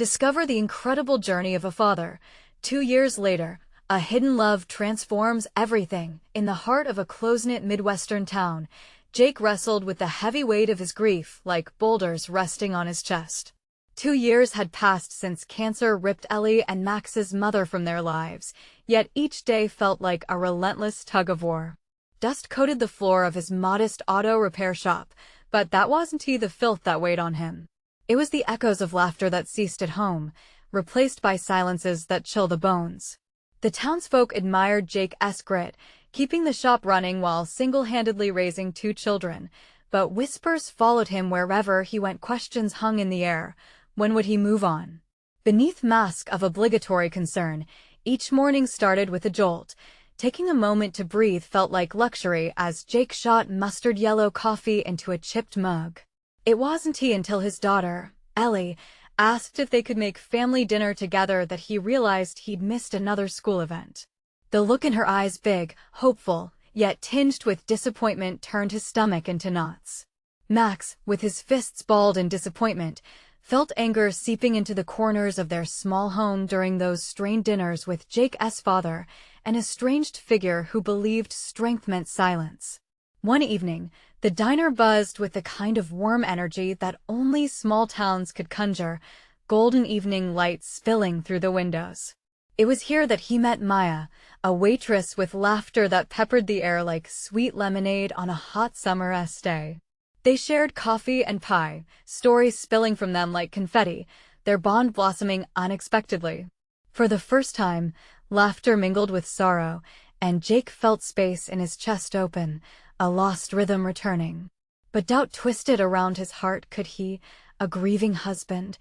Discover the incredible journey of a father. 2 years later, a hidden love transforms everything. In the heart of a close-knit Midwestern town, Jake wrestled with the heavy weight of his grief like boulders resting on his chest. 2 years had passed since cancer ripped Ellie and Max's mother from their lives, yet each day felt like a relentless tug-of-war. Dust coated the floor of his modest auto repair shop, but that wasn't the filth that weighed on him. It was the echoes of laughter that ceased at home, replaced by silences that chill the bones. The townsfolk admired Jake's grit, keeping the shop running while single-handedly raising 2 children, but whispers followed him wherever he went. Questions hung in the air. When would he move on? Beneath mask of obligatory concern, each morning started with a jolt. Taking a moment to breathe felt like luxury as Jake shot mustard-yellow coffee into a chipped mug. It wasn't until his daughter, Ellie, asked if they could make family dinner together that he realized he'd missed another school event. The look in her eyes, big, hopeful, yet tinged with disappointment, turned his stomach into knots. Max, with his fists balled in disappointment, felt anger seeping into the corners of their small home during those strained dinners with Jake's father, an estranged figure who believed strength meant silence. One evening, the diner buzzed with the kind of warm energy that only small towns could conjure, golden evening light spilling through the windows. It was here that he met Maya, a waitress with laughter that peppered the air like sweet lemonade on a hot summer's day. They shared coffee and pie, stories spilling from them like confetti, their bond blossoming unexpectedly. For the first time, laughter mingled with sorrow, and Jake felt space in his chest open, a lost rhythm returning. But doubt twisted around his heart. Could he, a grieving husband,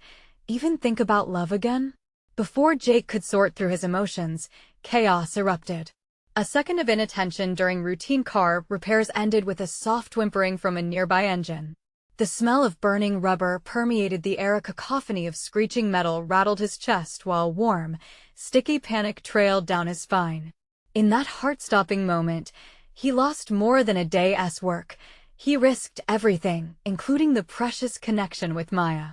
even think about love again? Before Jake could sort through his emotions, chaos erupted. A second of inattention during routine car repairs ended with a soft whimpering from a nearby engine. The smell of burning rubber permeated the air. A cacophony of screeching metal rattled his chest while warm, sticky panic trailed down his spine. In that heart-stopping moment, he lost more than a day's work. He risked everything, including the precious connection with Maya.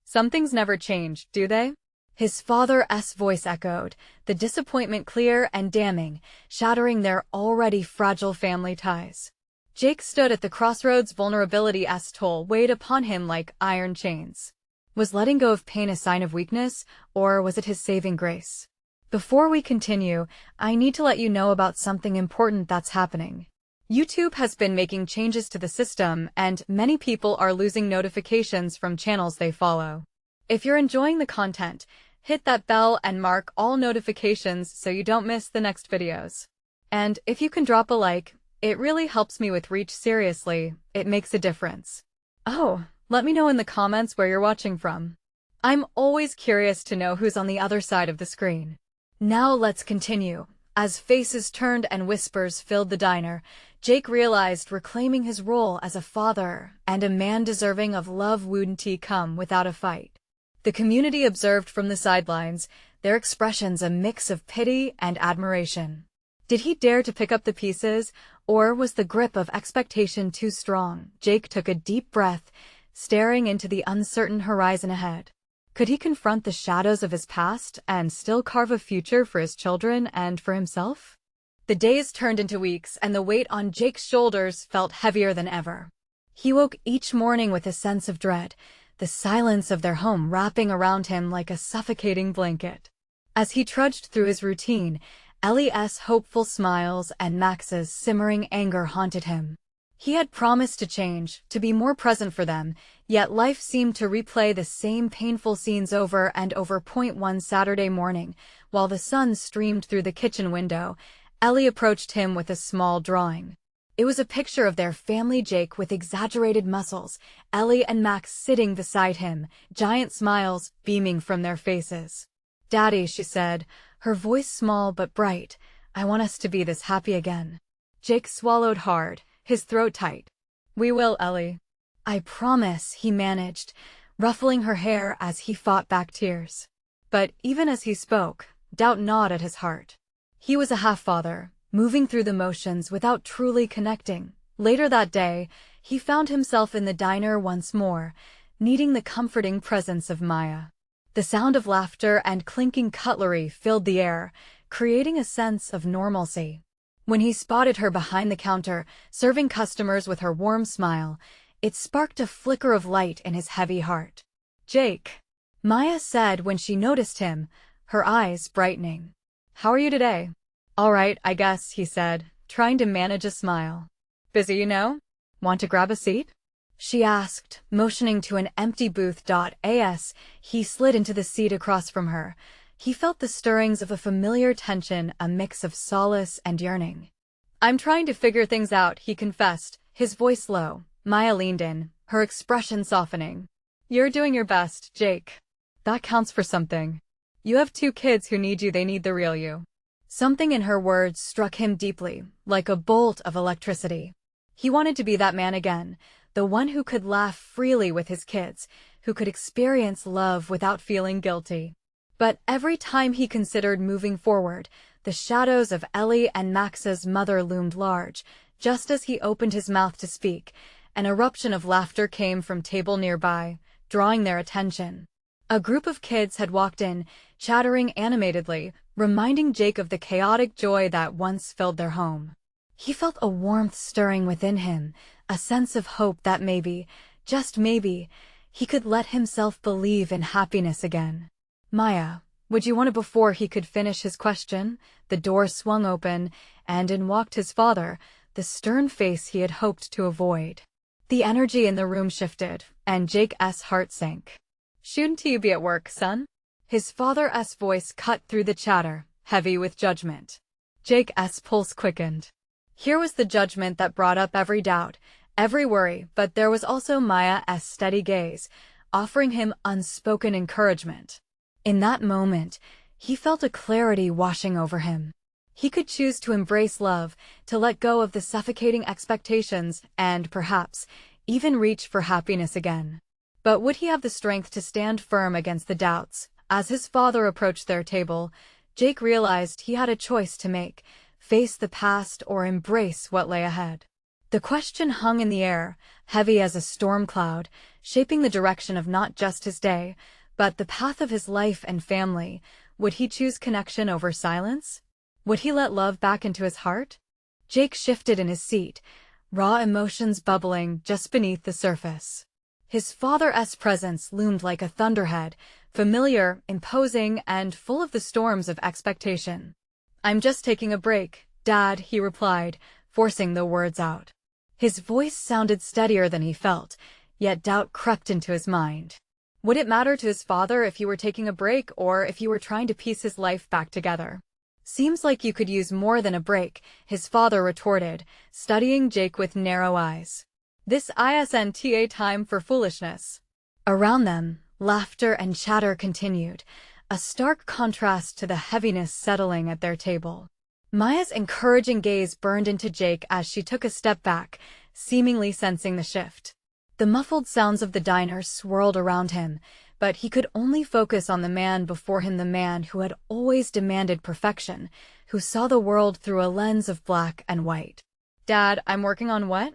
Some things never change, do they? His father's voice echoed, the disappointment clear and damning, shattering their already fragile family ties. Jake stood at the crossroads. Vulnerability's toll weighed upon him like iron chains. Was letting go of pain a sign of weakness, or was it his saving grace? Before we continue, I need to let you know about something important that's happening. YouTube has been making changes to the system, and many people are losing notifications from channels they follow. If you're enjoying the content, hit that bell and mark all notifications so you don't miss the next videos. And if you can drop a like, it really helps me with reach. Seriously, it makes a difference. Oh, let me know in the comments where you're watching from. I'm always curious to know who's on the other side of the screen. Now let's continue. As faces turned and whispers filled the diner, Jake realized reclaiming his role as a father and a man deserving of love wouldn't come without a fight. The community observed from the sidelines, their expressions a mix of pity and admiration. Did he dare to pick up the pieces, or was the grip of expectation too strong? Jake took a deep breath, staring into the uncertain horizon ahead. Could he confront the shadows of his past and still carve a future for his children and for himself? The days turned into weeks, and the weight on Jake's shoulders felt heavier than ever. He woke each morning with a sense of dread, the silence of their home wrapping around him like a suffocating blanket. As he trudged through his routine, Ellie's hopeful smiles and Max's simmering anger haunted him. He had promised to change, to be more present for them, yet life seemed to replay the same painful scenes over and over. One Saturday morning, while the sun streamed through the kitchen window, Ellie approached him with a small drawing. It was a picture of their family, Jake with exaggerated muscles, Ellie and Max sitting beside him, giant smiles beaming from their faces. "Daddy," she said, her voice small but bright, "I want us to be this happy again." Jake swallowed hard, his throat tight. "We will, Ellie. I promise," he managed, ruffling her hair as he fought back tears. But even as he spoke, doubt gnawed at his heart. He was a half-father, moving through the motions without truly connecting. Later that day, he found himself in the diner once more, needing the comforting presence of Maya. The sound of laughter and clinking cutlery filled the air, creating a sense of normalcy. When he spotted her behind the counter, serving customers with her warm smile, it sparked a flicker of light in his heavy heart. "Jake," Maya said when she noticed him, her eyes brightening. "How are you today?" "All right, I guess," he said, trying to manage a smile. "Busy, you know? Want to grab a seat?" she asked, motioning to an empty booth. As he slid into the seat across from her, he felt the stirrings of a familiar tension, a mix of solace and yearning. "I'm trying to figure things out," he confessed, his voice low. Maya leaned in, her expression softening. "You're doing your best, Jake. That counts for something. You have 2 kids who need you, they need the real you." Something in her words struck him deeply, like a bolt of electricity. He wanted to be that man again, the one who could laugh freely with his kids, who could experience love without feeling guilty. But every time he considered moving forward, the shadows of Ellie and Max's mother loomed large. Just as he opened his mouth to speak, an eruption of laughter came from a table nearby, drawing their attention. A group of kids had walked in, chattering animatedly, reminding Jake of the chaotic joy that once filled their home. He felt a warmth stirring within him, a sense of hope that maybe, just maybe, he could let himself believe in happiness again. "Maya, would you want it?" Before he could finish his question, the door swung open, and in walked his father, the stern face he had hoped to avoid. The energy in the room shifted, and Jake's heart sank. "Shouldn't you be at work, son?" His father's voice cut through the chatter, heavy with judgment. Jake's pulse quickened. Here was the judgment that brought up every doubt, every worry, but there was also Maya's steady gaze, offering him unspoken encouragement. In that moment, he felt a clarity washing over him. He could choose to embrace love, to let go of the suffocating expectations, and perhaps even reach for happiness again. But would he have the strength to stand firm against the doubts? As his father approached their table, Jake realized he had a choice to make: face the past or embrace what lay ahead. The question hung in the air, heavy as a storm cloud, shaping the direction of not just his day, but the path of his life and family. Would he choose connection over silence? Would he let love back into his heart? Jake shifted in his seat, raw emotions bubbling just beneath the surface. His father's presence loomed like a thunderhead, familiar, imposing, and full of the storms of expectation. "I'm just taking a break, Dad," he replied, forcing the words out. His voice sounded steadier than he felt, yet doubt crept into his mind. Would it matter to his father if he were taking a break or if he were trying to piece his life back together? "Seems like you could use more than a break," his father retorted, studying Jake with narrow eyes. "This isn't a time for foolishness." Around them, laughter and chatter continued, a stark contrast to the heaviness settling at their table. Maya's encouraging gaze burned into Jake as she took a step back, seemingly sensing the shift. The muffled sounds of the diner swirled around him, but he could only focus on the man before him, the man who had always demanded perfection, who saw the world through a lens of black and white. "Dad, I'm working on what?"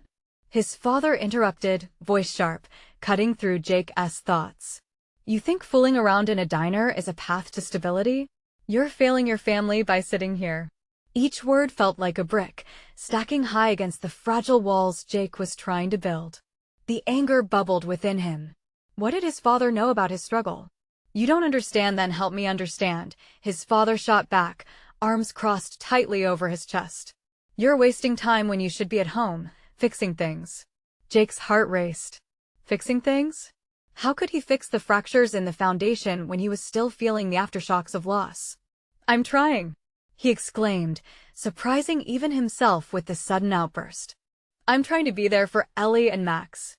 His father interrupted, voice sharp, cutting through Jake's thoughts. "You think fooling around in a diner is a path to stability? You're failing your family by sitting here." Each word felt like a brick, stacking high against the fragile walls Jake was trying to build. The anger bubbled within him. What did his father know about his struggle? "You don't understand, then help me understand," his father shot back, arms crossed tightly over his chest. "You're wasting time when you should be at home, fixing things." Jake's heart raced. Fixing things? How could he fix the fractures in the foundation when he was still feeling the aftershocks of loss? "I'm trying," he exclaimed, surprising even himself with the sudden outburst. "I'm trying to be there for Ellie and Max.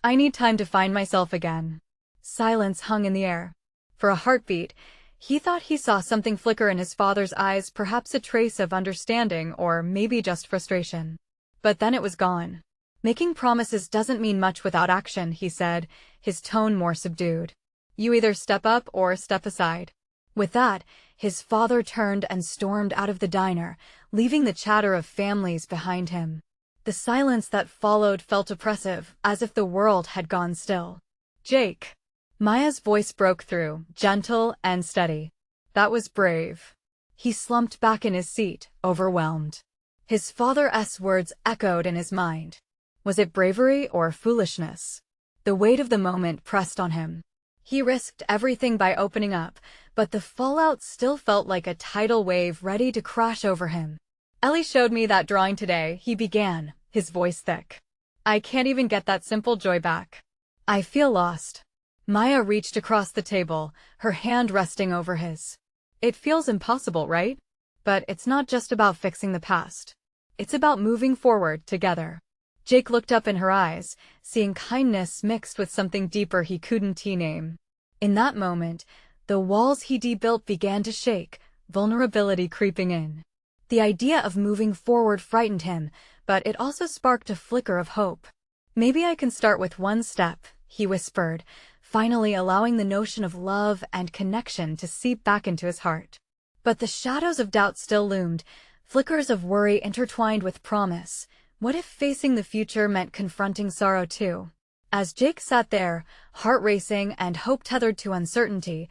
I need time to find myself again." Silence hung in the air. For a heartbeat, he thought he saw something flicker in his father's eyes, perhaps a trace of understanding or maybe just frustration. But then it was gone. "Making promises doesn't mean much without action," he said, his tone more subdued. "You either step up or step aside." With that, his father turned and stormed out of the diner, leaving the chatter of families behind him. The silence that followed felt oppressive, as if the world had gone still. "Jake," Maya's voice broke through, gentle and steady. That was brave. He slumped back in his seat, overwhelmed. His father's words echoed in his mind. Was it bravery or foolishness? The weight of the moment pressed on him. He risked everything by opening up, but the fallout still felt like a tidal wave ready to crash over him. Ellie showed me that drawing today, he began, his voice thick. I can't even get that simple joy back. I feel lost. Maya reached across the table, her hand resting over his. It feels impossible, right? But it's not just about fixing the past. It's about moving forward together. Jake looked up in her eyes, seeing kindness mixed with something deeper he couldn't name. In that moment, the walls he built began to shake, vulnerability creeping in. The idea of moving forward frightened him, but it also sparked a flicker of hope. Maybe I can start with one step, he whispered, finally allowing the notion of love and connection to seep back into his heart. But the shadows of doubt still loomed, flickers of worry intertwined with promise. What if facing the future meant confronting sorrow too? As Jake sat there, heart racing and hope tethered to uncertainty,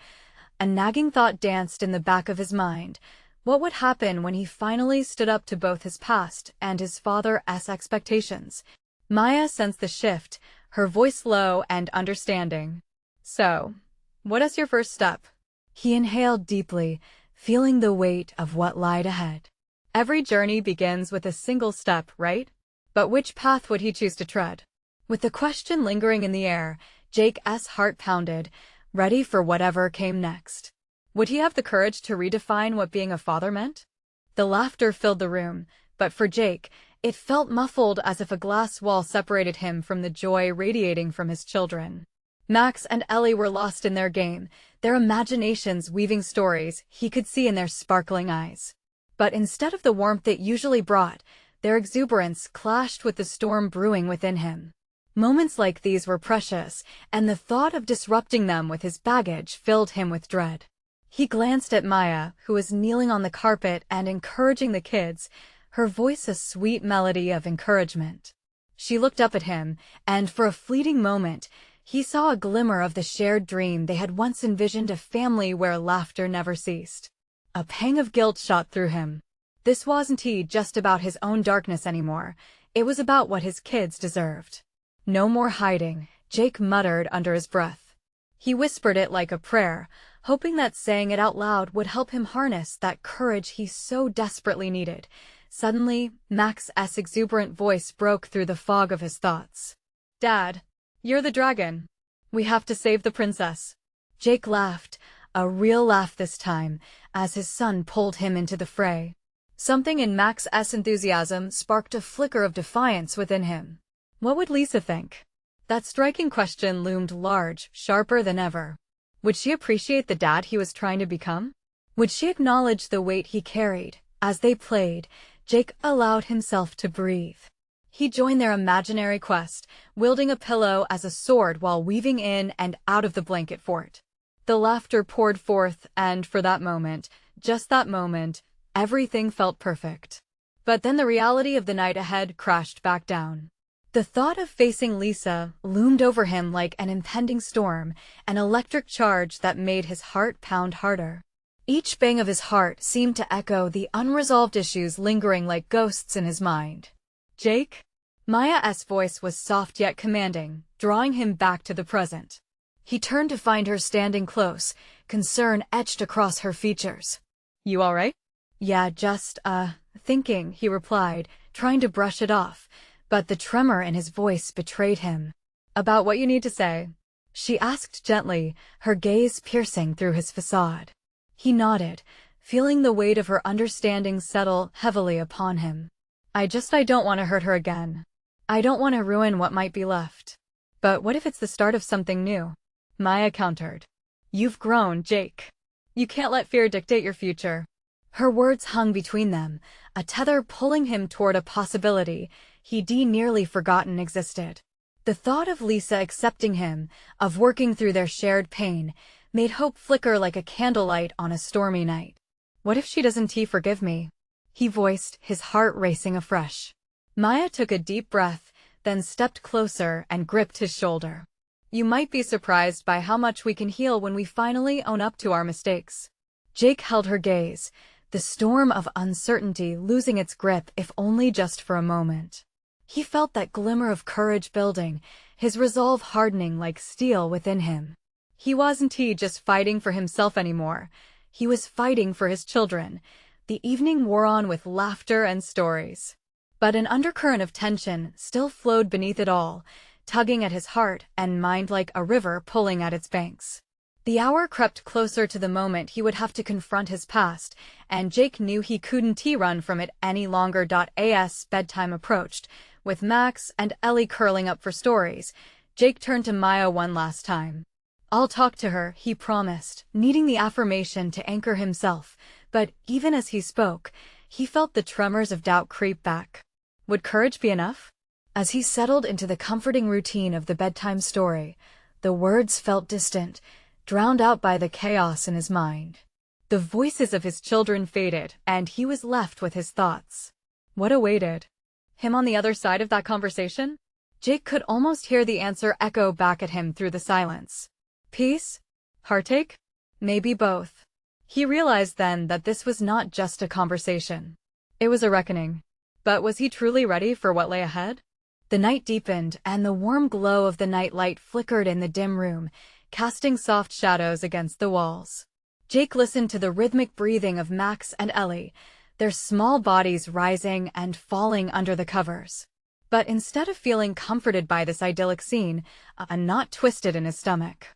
a nagging thought danced in the back of his mind. What would happen when he finally stood up to both his past and his father's expectations? Maya sensed the shift, her voice low and understanding. So, what is your first step? He inhaled deeply, feeling the weight of what lied ahead. Every journey begins with a single step, right? But which path would he choose to tread? With the question lingering in the air, Jake's heart pounded, ready for whatever came next. Would he have the courage to redefine what being a father meant? The laughter filled the room, but for Jake, it felt muffled as if a glass wall separated him from the joy radiating from his children. Max and Ellie were lost in their game, their imaginations weaving stories he could see in their sparkling eyes. But instead of the warmth it usually brought, their exuberance clashed with the storm brewing within him. Moments like these were precious, and the thought of disrupting them with his baggage filled him with dread. He glanced at Maya, who was kneeling on the carpet and encouraging the kids, her voice a sweet melody of encouragement. She looked up at him, and for a fleeting moment, he saw a glimmer of the shared dream they had once envisioned, a family where laughter never ceased. A pang of guilt shot through him. This wasn't just about his own darkness anymore, it was about what his kids deserved. No more hiding, Jake muttered under his breath. He whispered it like a prayer, hoping that saying it out loud would help him harness that courage he so desperately needed. Suddenly, Max's exuberant voice broke through the fog of his thoughts. Dad, you're the dragon. We have to save the princess. Jake laughed, a real laugh this time, as his son pulled him into the fray. Something in Max's enthusiasm sparked a flicker of defiance within him. What would Lisa think? That striking question loomed large, sharper than ever. Would she appreciate the dad he was trying to become? Would she acknowledge the weight he carried? As they played, Jake allowed himself to breathe. He joined their imaginary quest, wielding a pillow as a sword while weaving in and out of the blanket fort. The laughter poured forth, and for that moment, just that moment, everything felt perfect. But then the reality of the night ahead crashed back down. The thought of facing Lisa loomed over him like an impending storm, an electric charge that made his heart pound harder. Each bang of his heart seemed to echo the unresolved issues lingering like ghosts in his mind. Jake? Maya's voice was soft yet commanding, drawing him back to the present. He turned to find her standing close, concern etched across her features. You all right? Yeah, just, thinking, he replied, trying to brush it off, but the tremor in his voice betrayed him. About what you need to say? She asked gently, her gaze piercing through his facade. He nodded, feeling the weight of her understanding settle heavily upon him. I don't want to hurt her again. I don't want to ruin what might be left. But what if it's the start of something new? Maya countered. You've grown, Jake. You can't let fear dictate your future. Her words hung between them, a tether pulling him toward a possibility he'd nearly forgotten existed. The thought of Lisa accepting him, of working through their shared pain, made hope flicker like a candlelight on a stormy night. What if she doesn't forgive me? He voiced, his heart racing afresh. Maya took a deep breath, then stepped closer and gripped his shoulder. You might be surprised by how much we can heal when we finally own up to our mistakes. Jake held her gaze, the storm of uncertainty losing its grip if only just for a moment. He felt that glimmer of courage building, his resolve hardening like steel within him. He wasn't just fighting for himself anymore. He was fighting for his children. The evening wore on with laughter and stories. But an undercurrent of tension still flowed beneath it all, tugging at his heart and mind like a river pulling at its banks. The hour crept closer to the moment he would have to confront his past, and Jake knew he couldn't run from it any longer. As bedtime approached, with Max and Ellie curling up for stories, Jake turned to Maya one last time. "I'll talk to her," he promised, needing the affirmation to anchor himself, but even as he spoke, he felt the tremors of doubt creep back. Would courage be enough? As he settled into the comforting routine of the bedtime story, the words felt distant, drowned out by the chaos in his mind. The voices of his children faded, and he was left with his thoughts. What awaited him on the other side of that conversation? Jake could almost hear the answer echo back at him through the silence. Peace? Heartache? Maybe both. He realized then that this was not just a conversation. It was a reckoning. But was he truly ready for what lay ahead? The night deepened, and the warm glow of the nightlight flickered in the dim room, casting soft shadows against the walls. Jake listened to the rhythmic breathing of Max and Ellie, their small bodies rising and falling under the covers. But instead of feeling comforted by this idyllic scene, a knot twisted in his stomach.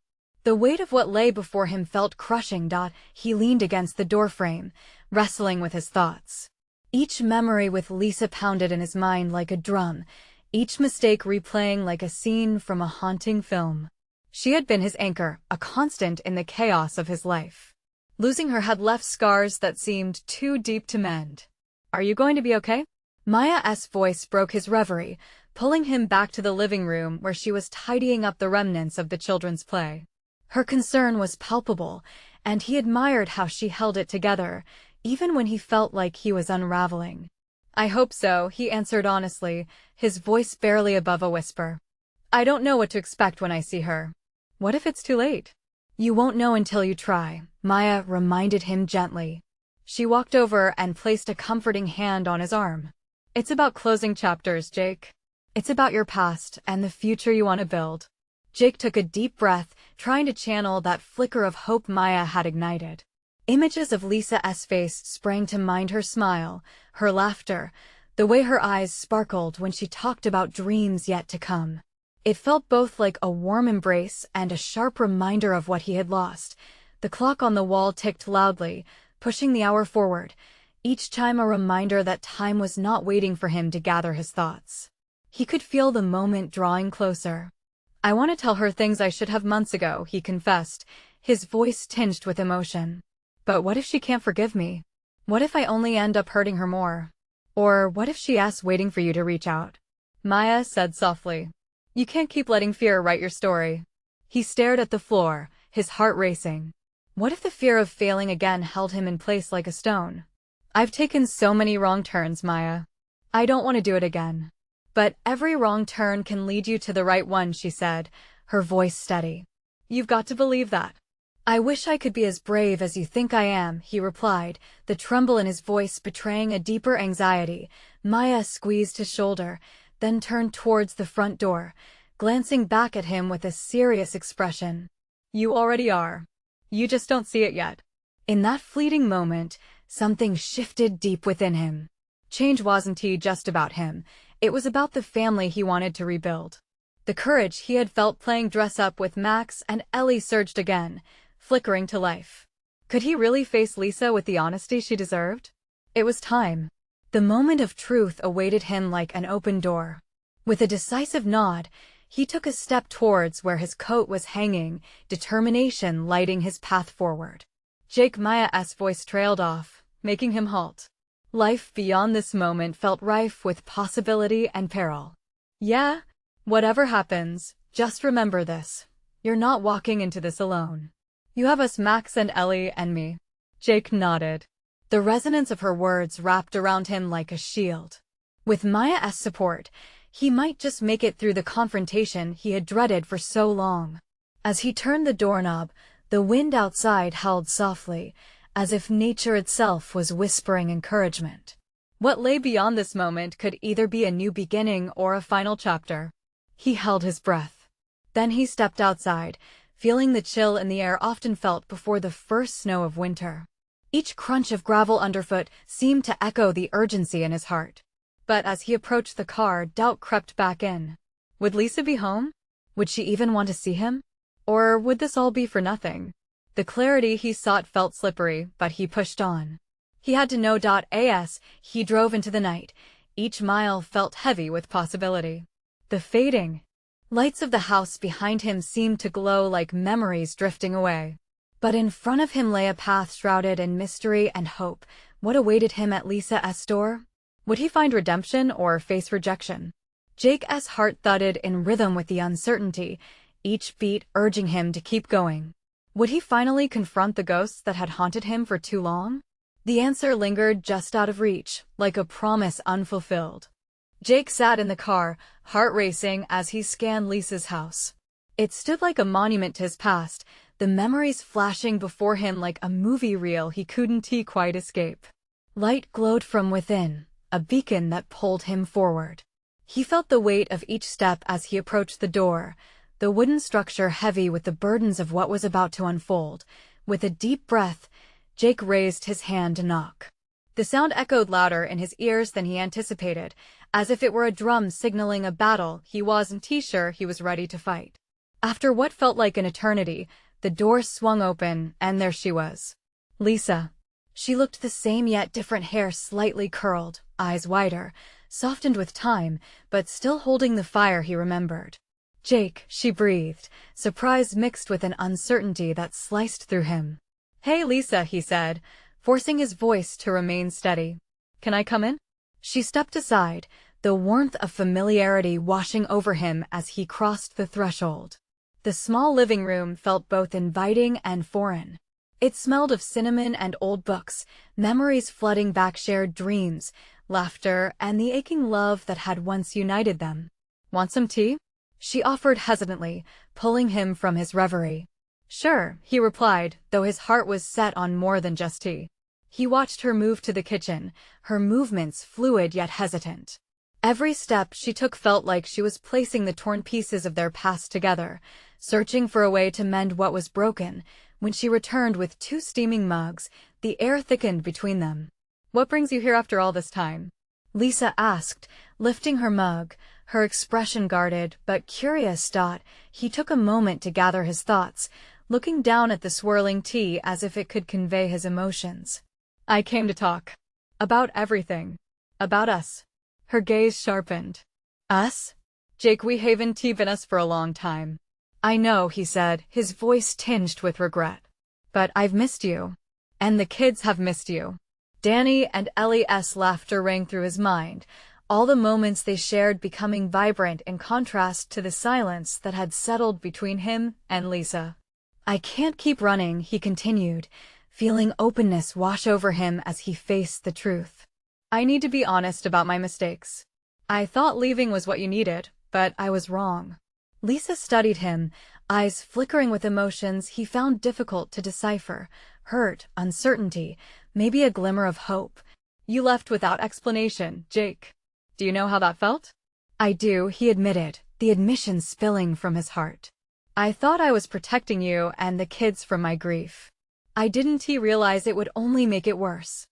The weight of what lay before him felt crushing. He leaned against the doorframe, wrestling with his thoughts. Each memory with Lisa pounded in his mind like a drum, each mistake replaying like a scene from a haunting film. She had been his anchor, a constant in the chaos of his life. Losing her had left scars that seemed too deep to mend. "Are you going to be okay?" Maya's voice broke his reverie, pulling him back to the living room where she was tidying up the remnants of the children's play. Her concern was palpable, and he admired how she held it together, even when he felt like he was unraveling. "I hope so," he answered honestly, his voice barely above a whisper. "I don't know what to expect when I see her." "What if it's too late?" "You won't know until you try," Maya reminded him gently. She walked over and placed a comforting hand on his arm. "It's about closing chapters, Jake. It's about your past and the future you want to build." Jake took a deep breath, trying to channel that flicker of hope Maya had ignited. Images of Lisa's face sprang to mind, her smile, her laughter, the way her eyes sparkled when she talked about dreams yet to come. It felt both like a warm embrace and a sharp reminder of what he had lost. The clock on the wall ticked loudly, pushing the hour forward, each chime a reminder that time was not waiting for him to gather his thoughts. He could feel the moment drawing closer. "I want to tell her things I should have months ago," he confessed, his voice tinged with emotion. "But what if she can't forgive me? What if I only end up hurting her more? Or what if she asks waiting for you to reach out?" Maya said softly. "You can't keep letting fear write your story." He stared at the floor, his heart racing. What if the fear of failing again held him in place like a stone? "I've taken so many wrong turns, Maya. I don't want to do it again." "But every wrong turn can lead you to the right one," she said, her voice steady. "You've got to believe that." "I wish I could be as brave as you think I am," he replied, the tremble in his voice betraying a deeper anxiety. Maya squeezed his shoulder, then turned towards the front door, glancing back at him with a serious expression. "You already are. You just don't see it yet." In that fleeting moment, something shifted deep within him. Change wasn't just about him, it was about the family he wanted to rebuild. The courage he had felt playing dress-up with Max and Ellie surged again, flickering to life. Could he really face Lisa with the honesty she deserved? It was time. The moment of truth awaited him like an open door. With a decisive nod, he took a step towards where his coat was hanging, determination lighting his path forward. Maya's voice trailed off, making him halt. Life beyond this moment felt rife with possibility and peril. "Yeah, whatever happens, just remember this. You're not walking into this alone. You have us, Max and Ellie and me." Jake nodded. The resonance of her words wrapped around him like a shield. With Maya's support, He might just make it through the confrontation he had dreaded for so long. As he turned the doorknob, the wind outside howled softly, as if nature itself was whispering encouragement. What lay beyond this moment could either be a new beginning or a final chapter. He held his breath. Then he stepped outside, feeling the chill in the air often felt before the first snow of winter. Each crunch of gravel underfoot seemed to echo the urgency in his heart. But as he approached the car, doubt crept back in. Would Lisa be home? Would she even want to see him? Or would this all be for nothing? The clarity he sought felt slippery, but he pushed on. He had to know. As he drove into the night, each mile felt heavy with possibility. The fading lights of the house behind him seemed to glow like memories drifting away. But in front of him lay a path shrouded in mystery and hope. What awaited him at Lisa's door? Would he find redemption or face rejection? Jake's heart thudded in rhythm with the uncertainty, each beat urging him to keep going. Would he finally confront the ghosts that had haunted him for too long? The answer lingered just out of reach, like a promise unfulfilled. Jake sat in the car, heart racing as he scanned Lisa's house. It stood like a monument to his past, the memories flashing before him like a movie reel he couldn't quite escape. Light glowed from within, a beacon that pulled him forward. He felt the weight of each step as he approached the door, the wooden structure heavy with the burdens of what was about to unfold. With a deep breath, Jake raised his hand to knock. The sound echoed louder in his ears than he anticipated, as if it were a drum signaling a battle he wasn't sure he was ready to fight. After what felt like an eternity, the door swung open, and there she was. Lisa. She looked the same yet different, hair slightly curled, eyes wider, softened with time, but still holding the fire he remembered. Jake, she breathed, surprise mixed with an uncertainty that sliced through him. Hey Lisa, he said, forcing his voice to remain steady. Can I come in? She stepped aside, the warmth of familiarity washing over him as he crossed the threshold. The small living room felt both inviting and foreign. It smelled of cinnamon and old books, memories flooding back shared dreams, laughter, and the aching love that had once united them. Want some tea? She offered hesitantly, pulling him from his reverie. Sure, he replied, though his heart was set on more than just tea. He watched her move to the kitchen, her movements fluid yet hesitant. Every step she took felt like she was placing the torn pieces of their past together, searching for a way to mend what was broken. When she returned with 2 steaming mugs, the air thickened between them. What brings you here after all this time? Lisa asked, lifting her mug, her expression guarded but curious. He took a moment to gather his thoughts, looking down at the swirling tea as if it could convey his emotions. I came to talk. About everything. About us. Her gaze sharpened. Us? Jake, we haven't been us for a long time. I know, he said, his voice tinged with regret. But I've missed you. And the kids have missed you. Danny and Ellie's laughter rang through his mind, all the moments they shared becoming vibrant in contrast to the silence that had settled between him and Lisa. I can't keep running, he continued, feeling openness wash over him as he faced the truth. I need to be honest about my mistakes. I thought leaving was what you needed, but I was wrong. Lisa studied him, eyes flickering with emotions he found difficult to decipher, hurt, uncertainty, maybe a glimmer of hope. You left without explanation, Jake. Do you know how that felt? I do, he admitted, the admission spilling from his heart. I thought I was protecting you and the kids from my grief. I didn't realize it would only make it worse.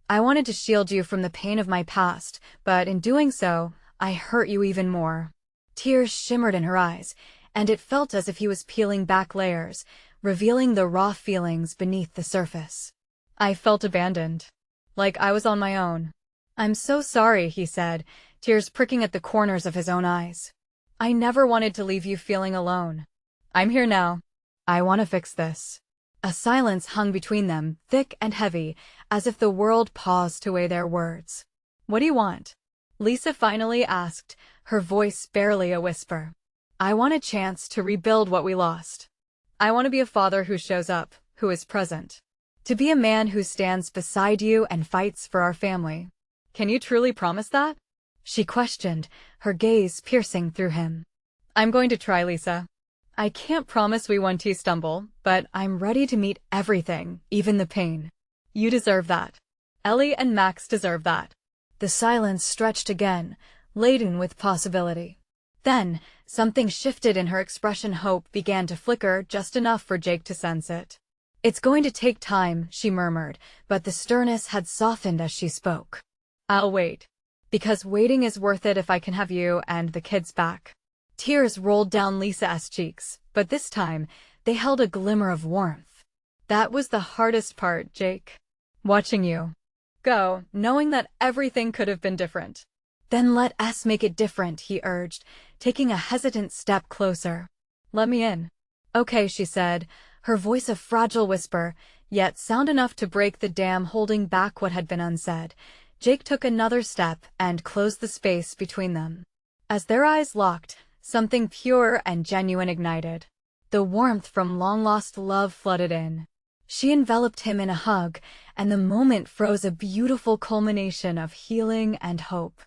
I wanted to shield you from the pain of my past, but in doing so, I hurt you even more. Tears shimmered in her eyes, and it felt as if he was peeling back layers, revealing the raw feelings beneath the surface. I felt abandoned. Like I was on my own. I'm so sorry, he said, tears pricking at the corners of his own eyes. I never wanted to leave you feeling alone. I'm here now. I want to fix this. A silence hung between them, thick and heavy, as if the world paused to weigh their words. What do you want? Lisa finally asked, her voice barely a whisper. I want a chance to rebuild what we lost. I want to be a father who shows up, who is present. To be a man who stands beside you and fights for our family. Can you truly promise that? she questioned, her gaze piercing through him. I'm going to try, Lisa. I can't promise we won't stumble, but I'm ready to meet everything, even the pain. You deserve that. Ellie and Max deserve that. The silence stretched again, laden with possibility. Then, something shifted in her expression. Hope began to flicker just enough for Jake to sense it. It's going to take time, she murmured, but the sternness had softened as she spoke. I'll wait. Because waiting is worth it if I can have you and the kids back. Tears rolled down Lisa's cheeks, but this time, they held a glimmer of warmth. That was the hardest part, Jake. Watching you go, knowing that everything could have been different. Then let us make it different, he urged, taking a hesitant step closer. Let me in. Okay, she said, her voice a fragile whisper, yet sound enough to break the dam holding back what had been unsaid. Jake took another step and closed the space between them. As their eyes locked, something pure and genuine ignited. The warmth from long-lost love flooded in. She enveloped him in a hug, and the moment froze, a beautiful culmination of healing and hope.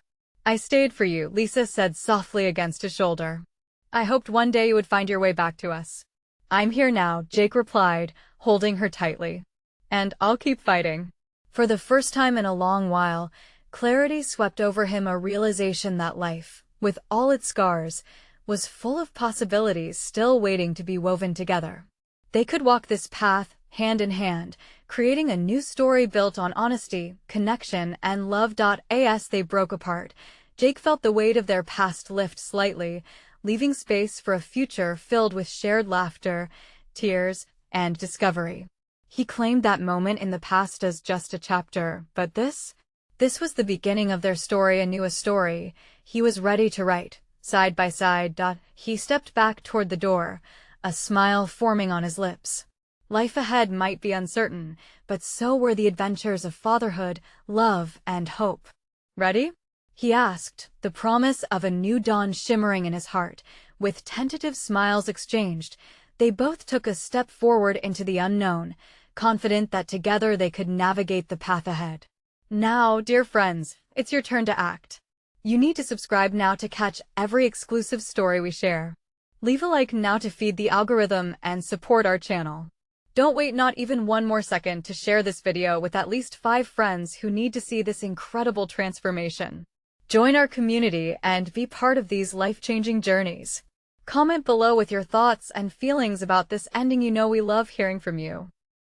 I stayed for you, Lisa said softly against his shoulder. I hoped one day you would find your way back to us. I'm here now, Jake replied, holding her tightly. And I'll keep fighting. For the first time in a long while, clarity swept over him, a realization that life, with all its scars, was full of possibilities still waiting to be woven together. They could walk this path, hand in hand, creating a new story built on honesty, connection, and love. As they broke apart, Jake felt the weight of their past lift slightly, leaving space for a future filled with shared laughter, tears, and discovery. He claimed that moment in the past as just a chapter, but this was the beginning of their story, a story he was ready to write, side by side. He stepped back toward the door, a smile forming on his lips. Life ahead might be uncertain, but so were the adventures of fatherhood, love, and hope. Ready? He asked, the promise of a new dawn shimmering in his heart. With tentative smiles exchanged, they both took a step forward into the unknown, confident that together they could navigate the path ahead. Now, dear friends, it's your turn to act. You need to subscribe now to catch every exclusive story we share. Leave a like now to feed the algorithm and support our channel. Don't wait not even one more second to share this video with at least 5 friends who need to see this incredible transformation. Join our community and be part of these life-changing journeys. Comment below with your thoughts and feelings about this ending. We love hearing from you.